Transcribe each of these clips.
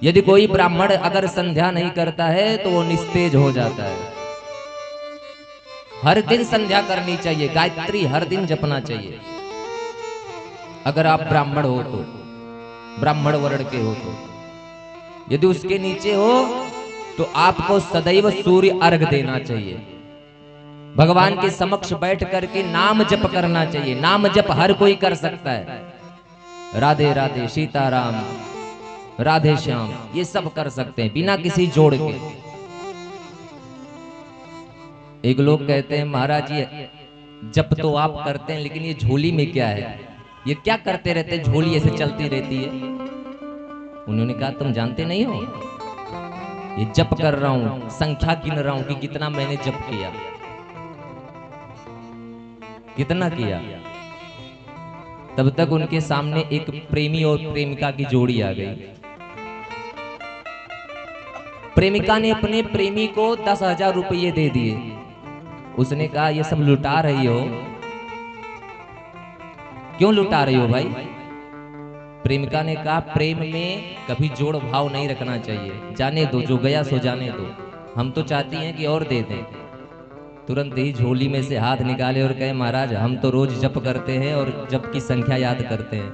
यदि कोई ब्राह्मण अगर संध्या नहीं करता है तो वो निस्तेज हो जाता है। हर दिन संध्या करनी चाहिए, गायत्री हर दिन जपना चाहिए। अगर आप ब्राह्मण हो तो, ब्राह्मण वर्ण के हो तो, यदि उसके नीचे हो तो आपको सदैव सूर्य अर्घ देना चाहिए। भगवान के समक्ष बैठ करके नाम जप करना चाहिए। नाम जप हर कोई कर सकता है। राधे राधे, सीताराम, राधे श्याम, ये सब कर सकते हैं बिना किसी जोड़ के। एक लोग कहते हैं महाराज ये जप तो आप करते हैं लेकिन ये झोली में क्या है, ये क्या करते रहते, झोली ऐसे चलती रहती है। उन्होंने कहा तुम जानते नहीं हो, ये जप कर रहा हूं, संख्या गिन रहा हूं कि कितना मैंने जप किया, कितना किया। तब तक उनके सामने एक प्रेमी और प्रेमिका की जोड़ी आ गई। प्रेमिका ने अपने प्रेमी को 10,000 रुपये दे दिए। उसने कहा ये सब लुटा रही हो, क्यों लुटा रही हो भाई? प्रेमिका ने कहा प्रेम में कभी जोड़ भाव नहीं रखना चाहिए, जाने दो, जो गया सो जाने दो, हम तो चाहती हैं कि और दे दें। तुरंत ही झोली में से हाथ निकाले और कहे महाराज हम तो रोज जप करते हैं और जप की संख्या याद करते हैं,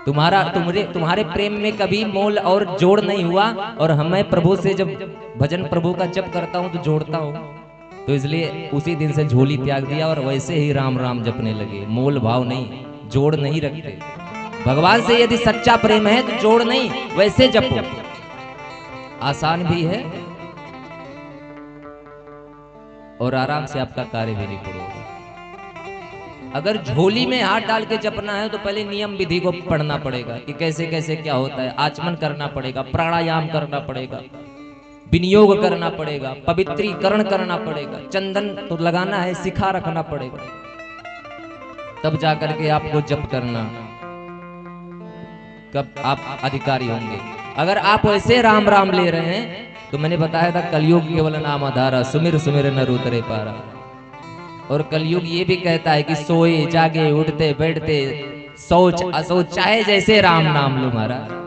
तुम्हारे प्रेम में कभी मोल और जोड़ नहीं हुआ, और हमें प्रभु से जब भजन प्रभु का जप करता हूं तो जोड़ता हूं, तो इसलिए उसी दिन से झोली त्याग दिया और वैसे ही राम राम जपने लगे। मोल भाव नहीं, जोड़ नहीं रखते। भगवान से यदि सच्चा प्रेम है तो जोड़ नहीं, वैसे जपो। आसान भी है और आराम से आपका कार्य भी निपुण होगा। अगर झोली में हाथ डाल के जपना है तो पहले नियम विधि को पढ़ना पड़ेगा कि कैसे कैसे क्या होता है। आचमन करना पड़ेगा, प्राणायाम करना पड़ेगा, विनियोग करना पड़ेगा, पवित्रीकरण करना पड़ेगा, चंदन तो लगाना है, सिखा रखना पड़ेगा, तब जाकर के आपको जप करना, कब आप अधिकारी होंगे। अगर आप ऐसे राम राम ले रहे हैं तो मैंने बताया था कलयुग केवल नाम आधारा, सुमिर सुमिर नर उतरे पारा। और कलयुग ये भी कहता है कि सोए जागे उठते बैठते, सोच असोच चाहे जैसे राम नाम लो महाराज।